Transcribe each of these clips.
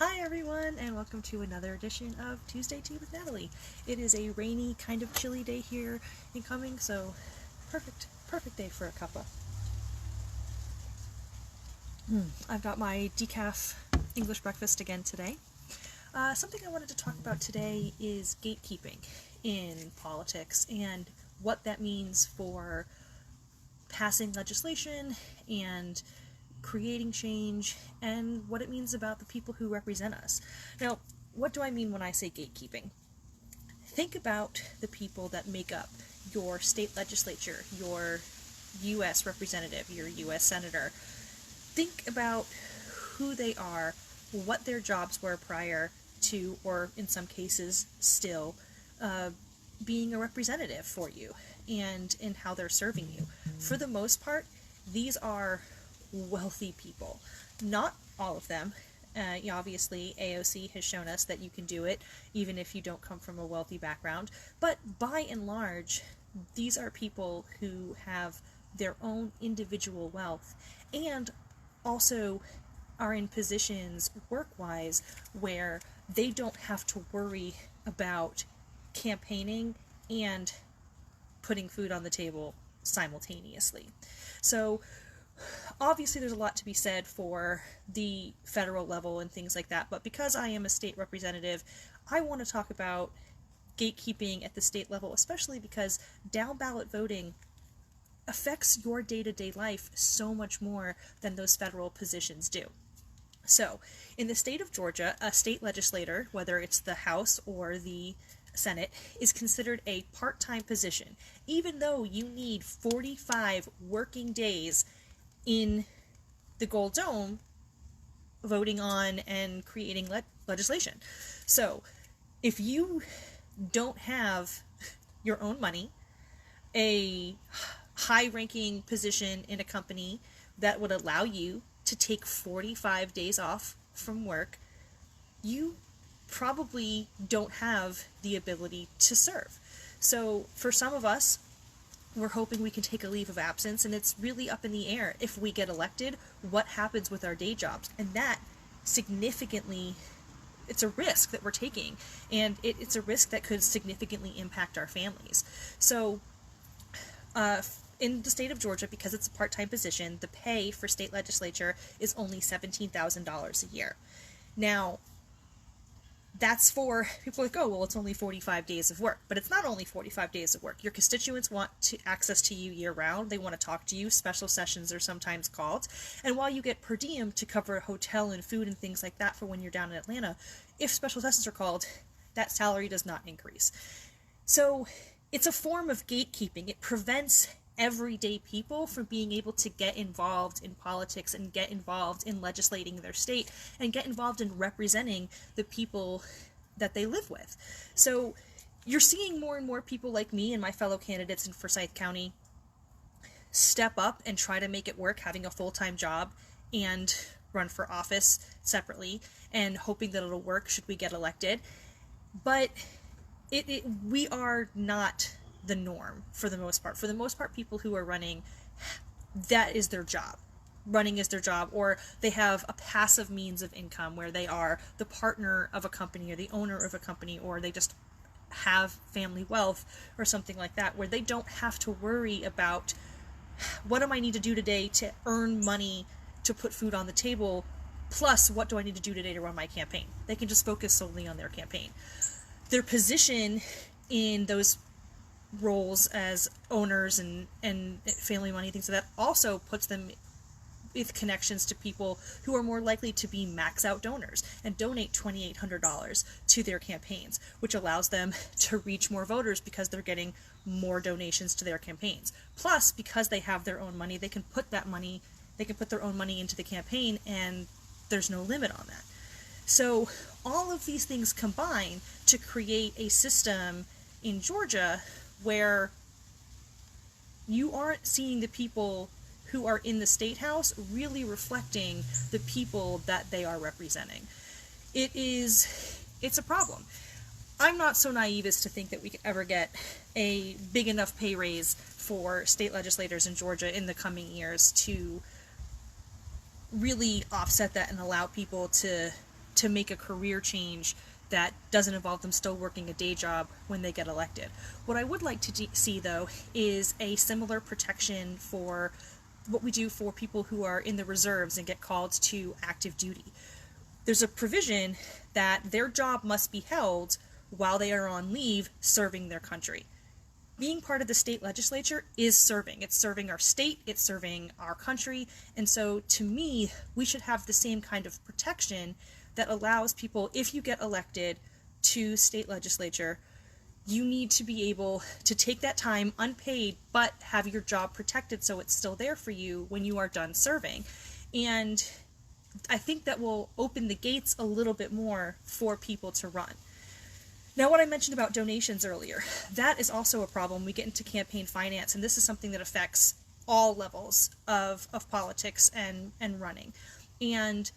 Hi everyone, and welcome to another edition of Tuesday Tea with Natalie. It is a rainy, kind of chilly day here in Cumming, so perfect day for a cuppa. I've got my decaf English breakfast again today. Something I wanted to talk about today is gatekeeping in politics and what that means for passing legislation and creating change, and what it means about the people who represent us. Now, what do I mean when I say gatekeeping? Think about the people that make up your state legislature, your U.S. representative, your U.S. senator. Think about who they are, what their jobs were prior to, or in some cases still, being a representative for you, and in how they're serving you. For the most part, these are wealthy people. Not all of them. Obviously, AOC has shown us that you can do it even if you don't come from a wealthy background. But by and large, these are people who have their own individual wealth and also are in positions work-wise where they don't have to worry about campaigning and putting food on the table simultaneously. So obviously there's a lot to be said for the federal level and things like that, but because I am a state representative, I want to talk about gatekeeping at the state level, especially because down ballot voting affects your day-to-day life so much more than those federal positions do. So, in the state of Georgia, a state legislator, whether it's the House or the Senate, is considered a part-time position, even though you need 45 working days in the Gold Dome voting on and creating legislation. So if you don't have your own money, a high-ranking position in a company that would allow you to take 45 days off from work, you probably don't have the ability to serve. So for some of us, we're hoping we can take a leave of absence, and it's really up in the air if we get elected what happens with our day jobs. And that significantly, it's a risk that we're taking, and it's a risk that could significantly impact our families. So in the state of Georgia, because it's a part-time position, the pay for state legislature is only $17,000 a year. Now, that's for people like, oh, well, it's only 45 days of work. But it's not only 45 days of work. Your constituents want access to you year-round. They want to talk to you. Special sessions are sometimes called. And while you get per diem to cover hotel and food and things like that for when you're down in Atlanta, if special sessions are called, that salary does not increase. So it's a form of gatekeeping. It prevents everyday people from being able to get involved in politics and get involved in legislating their state and get involved in representing the people that they live with. So you're seeing more and more people like me and my fellow candidates in Forsyth County step up and try to make it work, having a full-time job and run for office separately and hoping that it'll work should we get elected. But we are not the norm for the most part. For the most part, people who are running, that is their job. Running is their job, or they have a passive means of income where they are the partner of a company or the owner of a company, or they just have family wealth or something like that, where they don't have to worry about what do I need to do today to earn money to put food on the table, plus what do I need to do today to run my campaign. They can just focus solely on their campaign. Their position in those roles as owners and family money, things like that, also puts them with connections to people who are more likely to be max out donors and donate $2,800 to their campaigns, which allows them to reach more voters because they're getting more donations to their campaigns. Plus, because they have their own money, they can put their own money into the campaign, and there's no limit on that. So all of these things combine to create a system in Georgia where you aren't seeing the people who are in the state house really reflecting the people that they are representing. It's a problem. I'm not so naive as to think that we could ever get a big enough pay raise for state legislators in Georgia in the coming years to really offset that and allow people to to make a career change that doesn't involve them still working a day job when they get elected. What I would like to see, though, is a similar protection for what we do for people who are in the reserves and get called to active duty. There's a provision that their job must be held while they are on leave serving their country. Being part of the state legislature is serving. It's serving our state, it's serving our country, and so to me, we should have the same kind of protection that allows people, if you get elected to state legislature, you need to be able to take that time unpaid, but have your job protected so it's still there for you when you are done serving. And I think that will open the gates a little bit more for people to run. Now, what I mentioned about donations earlier, that is also a problem. We get into campaign finance, and this is something that affects all levels of politics and running. And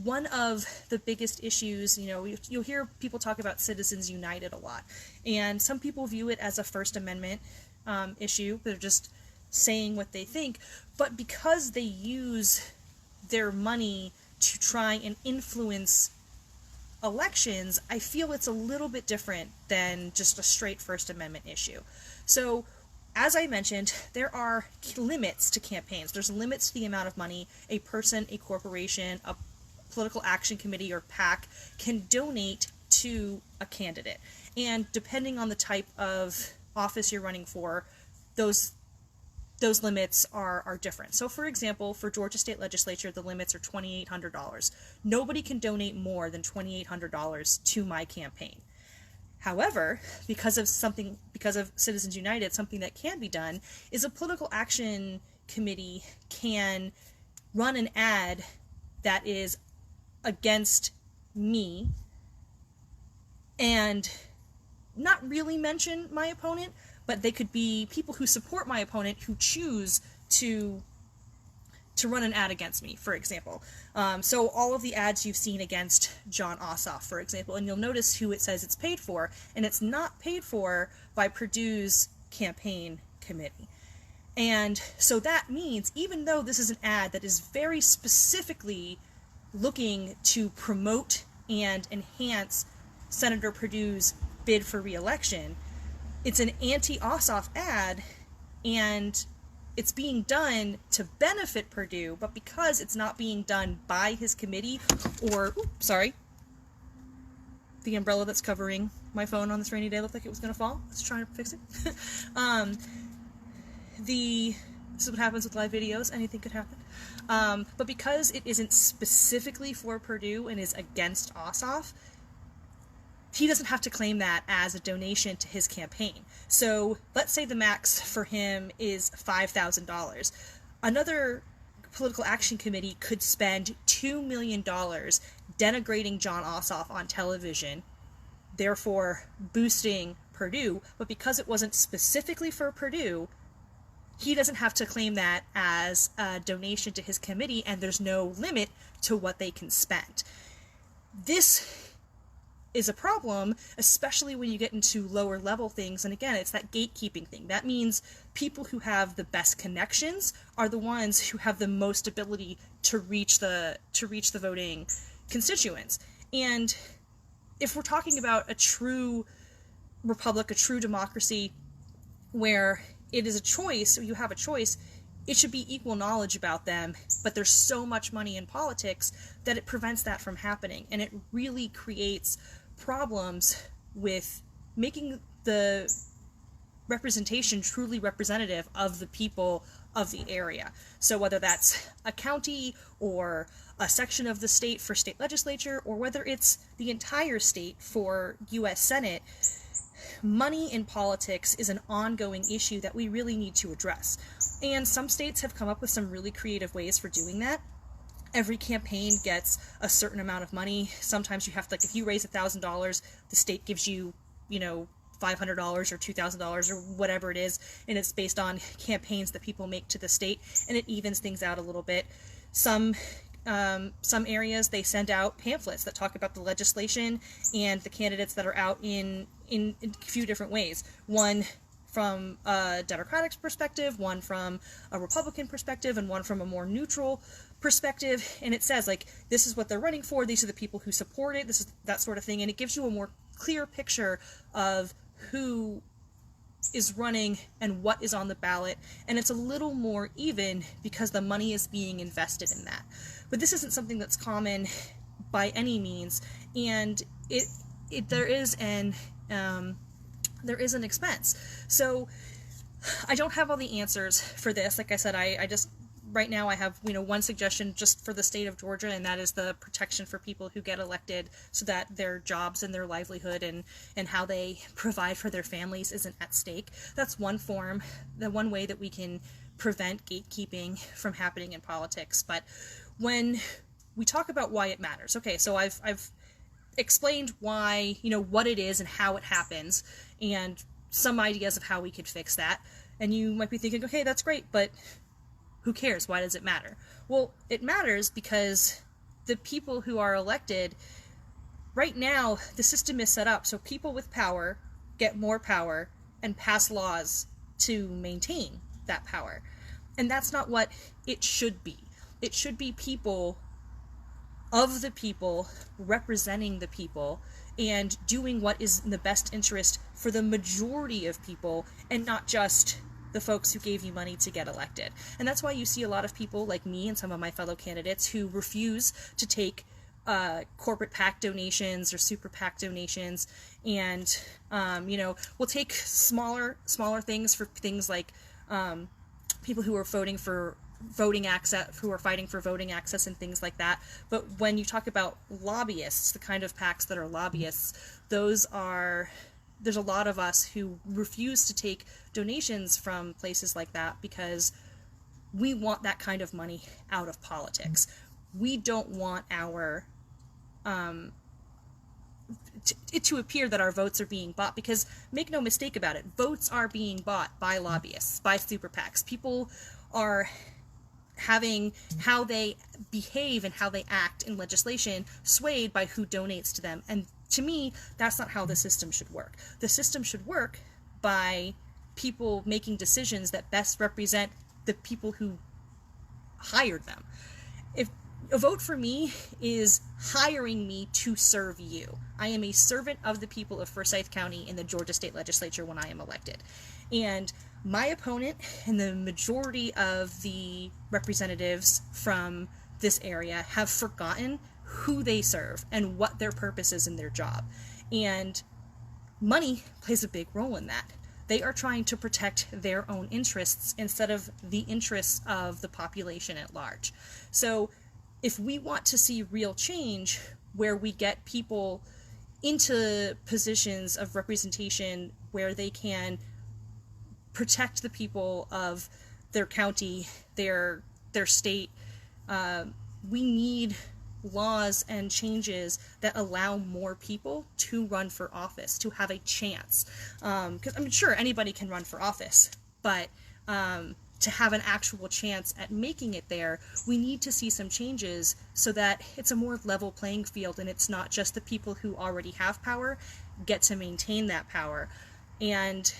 one of the biggest issues, you'll hear people talk about Citizens United a lot, and some people view it as a First Amendment issue. They're just saying what they think, but because they use their money to try and influence elections, I feel it's a little bit different than just a straight First Amendment issue. So, as I mentioned, there are limits to campaigns. There's limits to the amount of money a person, a corporation, a political action committee, or PAC can donate to a candidate. And depending on the type of office you're running for, those limits are different. So, for example, for Georgia State Legislature, the limits are $2,800. Nobody can donate more than $2,800 to my campaign. However, because of Citizens United, something that can be done is a political action committee can run an ad that is against me and not really mention my opponent, but they could be people who support my opponent who choose to run an ad against me, for example. So all of the ads you've seen against Jon Ossoff, for example, and you'll notice who it says it's paid for, and it's not paid for by Perdue's campaign committee. And so that means, even though this is an ad that is very specifically looking to promote and enhance Senator Perdue's bid for re-election, it's an anti-Ossoff ad, and it's being done to benefit Perdue, but because it's not being done by his committee, or, the umbrella that's covering my phone on this rainy day looked like it was going to fall. Let's try to fix it. This is what happens with live videos. Anything could happen. But because it isn't specifically for Perdue and is against Ossoff, he doesn't have to claim that as a donation to his campaign. So let's say the max for him is $5,000. Another political action committee could spend $2 million denigrating Jon Ossoff on television, therefore boosting Perdue, but because it wasn't specifically for Perdue, he doesn't have to claim that as a donation to his committee, and there's no limit to what they can spend. This is a problem, especially when you get into lower level things. And again, it's that gatekeeping thing. That means people who have the best connections are the ones who have the most ability to reach the voting constituents. And if we're talking about a true republic, a true democracy, where it is a choice, you have a choice, it should be equal knowledge about them, but there's so much money in politics that it prevents that from happening, and it really creates problems with making the representation truly representative of the people of the area. So whether that's a county or a section of the state for state legislature, or whether it's the entire state for U.S. Senate, money in politics is an ongoing issue that we really need to address. And some states have come up with some really creative ways for doing that. Every campaign gets a certain amount of money. Sometimes you have to, if you raise $1,000, the state gives you, $500 or $2,000 or whatever it is, and it's based on campaigns that people make to the state, and it evens things out a little bit. Some areas, they send out pamphlets that talk about the legislation and the candidates that are out in a few different ways. One from a Democratic perspective, one from a Republican perspective, and one from a more neutral perspective, and it says, like, this is what they're running for, these are the people who support it, this is that sort of thing, and it gives you a more clear picture of who is running and what is on the ballot, and it's a little more even because the money is being invested in that. But this isn't something that's common by any means, and there is an expense. So I don't have all the answers for this. Like I said, I just right now I have one suggestion just for the state of Georgia, and that is the protection for people who get elected so that their jobs and their livelihood and how they provide for their families isn't at stake. That's one way that we can prevent gatekeeping from happening in politics. But when we talk about why it matters, okay, so I've explained why, what it is and how it happens, and some ideas of how we could fix that. And you might be thinking, okay, that's great, but who cares? Why does it matter? Well, it matters because the people who are elected, right now, the system is set up so people with power get more power and pass laws to maintain that power. And that's not what it should be. It should be people of the people, representing the people, and doing what is in the best interest for the majority of people, and not just the folks who gave you money to get elected. And that's why you see a lot of people like me and some of my fellow candidates who refuse to take corporate PAC donations or super PAC donations, and we'll take smaller things for things like people who are fighting for voting access and things like that. But when you talk about lobbyists, the kind of PACs that are lobbyists, there's a lot of us who refuse to take donations from places like that because we want that kind of money out of politics. We don't want our it to appear that our votes are being bought, because make no mistake about it, votes are being bought by lobbyists, by super PACs. People are having how they behave and how they act in legislation swayed by who donates to them. And to me, that's not how the system should work. The system should work by people making decisions that best represent the people who hired them. If a vote for me is hiring me to serve you. I am a servant of the people of Forsyth County in the Georgia State Legislature when I am elected. And my opponent and the majority of the representatives from this area have forgotten who they serve and what their purpose is in their job. And money plays a big role in that. They are trying to protect their own interests instead of the interests of the population at large. So if we want to see real change where we get people into positions of representation where they can protect the people of their county, their state, we need laws and changes that allow more people to run for office, to have a chance. Because I'm sure anybody can run for office, but to have an actual chance at making it there, we need to see some changes so that it's a more level playing field, and it's not just the people who already have power get to maintain that power. And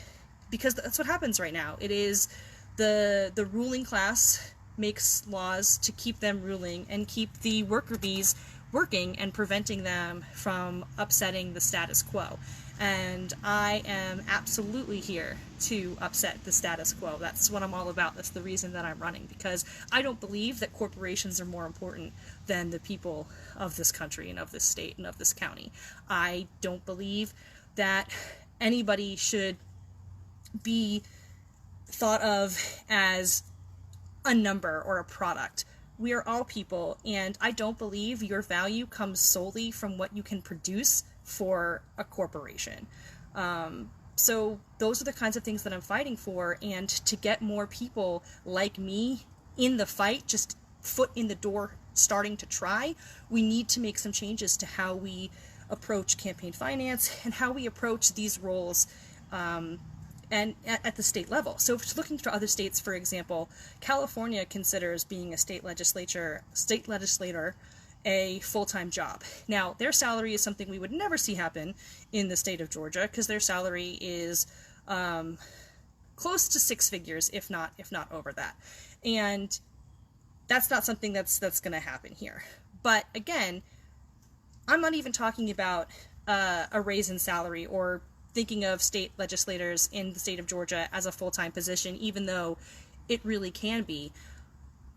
because that's what happens right now. It is the ruling class makes laws to keep them ruling and keep the worker bees working and preventing them from upsetting the status quo. And I am absolutely here to upset the status quo. That's what I'm all about. That's the reason that I'm running, because I don't believe that corporations are more important than the people of this country and of this state and of this county. I don't believe that anybody should be thought of as a number or a product. We are all people, and I don't believe your value comes solely from what you can produce for a corporation. So those are the kinds of things that I'm fighting for, and to get more people like me in the fight, just foot in the door, starting to try, we need to make some changes to how we approach campaign finance and how we approach these roles and at the state level. So if looking for other states, for example, California considers being a state legislator a full-time job. Now, their salary is something we would never see happen in the state of Georgia, because their salary is close to six figures, if not over that. And that's not something that's going to happen here. But again, I'm not even talking about a raise in salary or thinking of state legislators in the state of Georgia as a full-time position, even though it really can be.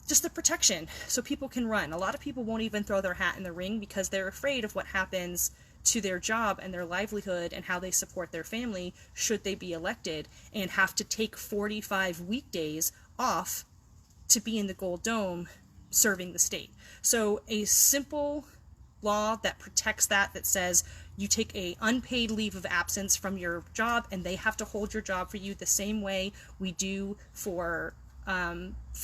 Just the protection, so people can run. A lot of people won't even throw their hat in the ring because they're afraid of what happens to their job and their livelihood and how they support their family should they be elected and have to take 45 weekdays off to be in the Gold Dome serving the state. So a simple law that protects that says you take a unpaid leave of absence from your job and they have to hold your job for you the same way we do for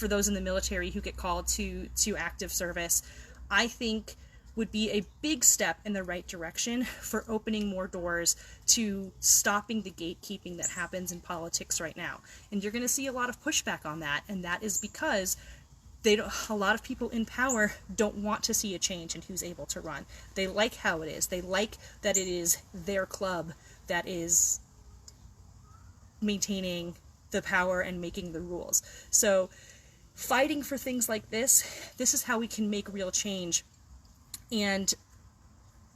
those in the military who get called to active service, I think would be a big step in the right direction for opening more doors to stopping the gatekeeping that happens in politics right now. And you're going to see a lot of pushback on that, and that is because a lot of people in power don't want to see a change in who's able to run. They like how it is. They like that it is their club that is maintaining the power and making the rules. So fighting for things like this is how we can make real change. And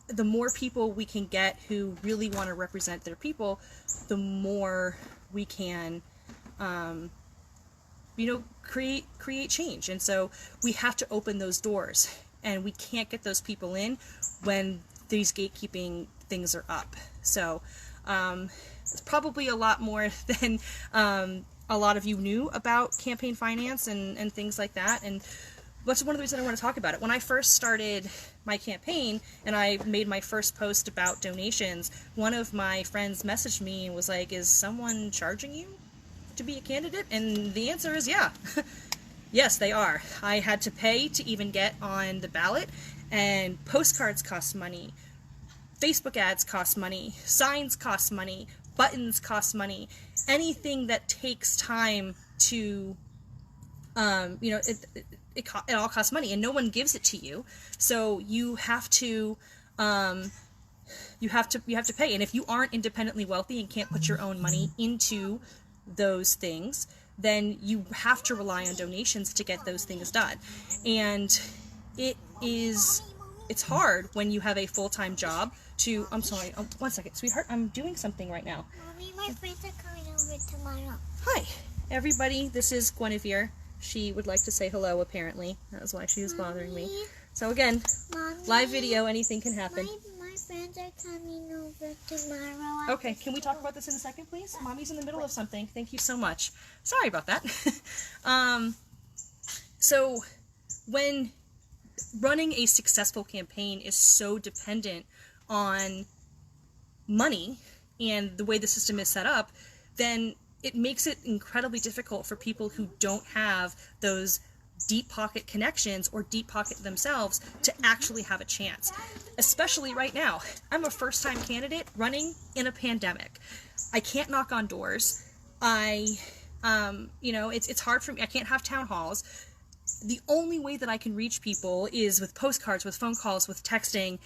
the more people we can get who really want to represent their people, the more we can, create change. And so we have to open those doors, and we can't get those people in when these gatekeeping things are up. So it's probably a lot more than a lot of you knew about campaign finance and things like that. And that's one of the reasons I want to talk about it. When I first started my campaign and I made my first post about donations, one of my friends messaged me and was like, is someone charging you to be a candidate? And the answer is yeah. Yes, they are. I had to pay to even get on the ballot, and postcards cost money. Facebook ads cost money. Signs cost money. Buttons cost money. Anything that takes time to, it all costs money, and no one gives it to you. So you have to pay. And if you aren't independently wealthy and can't put your own money into those things, then you have to rely on donations to get those things done. And it's hard when you have a full-time job to, I'm sorry, one second, sweetheart, I'm doing something right now. Mommy, my friends are coming over tomorrow. Hi, everybody, this is Guinevere. She would like to say hello, apparently. That was why she was bothering me. So again, Mommy, live video, anything can happen. My friends are coming over tomorrow. Okay, can we talk about this in a second, please? Mommy's in the middle of something. Thank you so much. Sorry about that. So when running a successful campaign is so dependent on money and the way the system is set up, then it makes it incredibly difficult for people who don't have those deep pocket connections or deep pocket themselves to actually have a chance. Especially right now. I'm a first-time candidate running in a pandemic. I can't knock on doors. It's hard for me. I can't have town halls. The only way that I can reach people is with postcards, with phone calls, with texting,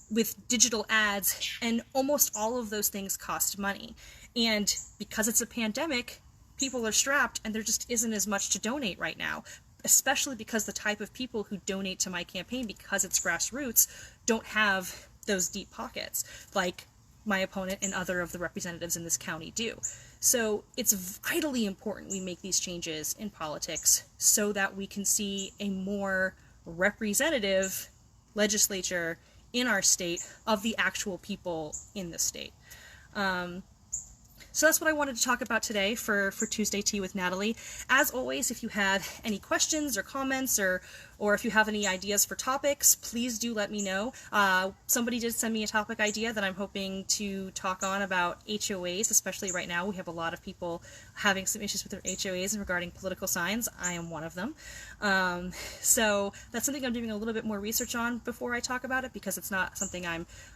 with digital ads, and almost all of those things cost money. And because it's a pandemic, people are strapped and there just isn't as much to donate right now, especially because the type of people who donate to my campaign, because it's grassroots, don't have those deep pockets like my opponent and other of the representatives in this county do. So it's vitally important we make these changes in politics so that we can see a more representative legislature in our state of the actual people in the state. So that's what I wanted to talk about today for Tuesday Tea with Natalie. As always, if you have any questions or comments or if you have any ideas for topics, please do let me know. Somebody did send me a topic idea that I'm hoping to talk on about HOAs, especially right now. We have a lot of people having some issues with their HOAs and regarding political signs. I am one of them. So that's something I'm doing a little bit more research on before I talk about it, because it's not something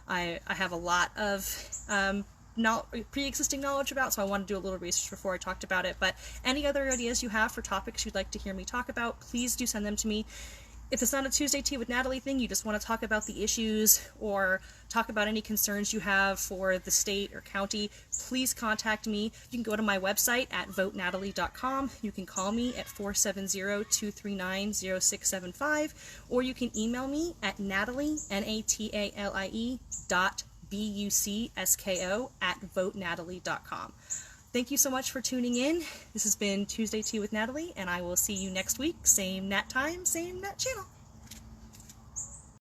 I have a lot of pre-existing knowledge about, so I want to do a little research before I talked about it. But any other ideas you have for topics you'd like to hear me talk about, please do send them to me. If it's not a Tuesday Tea with Natalie thing, you just want to talk about the issues or talk about any concerns you have for the state or county, please contact me. You can go to my website at votenatalie.com. You can call me at 470-239-0675, or you can email me at Natalie, Natalie, bucsko@votenatalie.com. Thank you so much for tuning in. This has been Tuesday Tea with Natalie, and I will see you next week. Same Nat time, same Nat channel.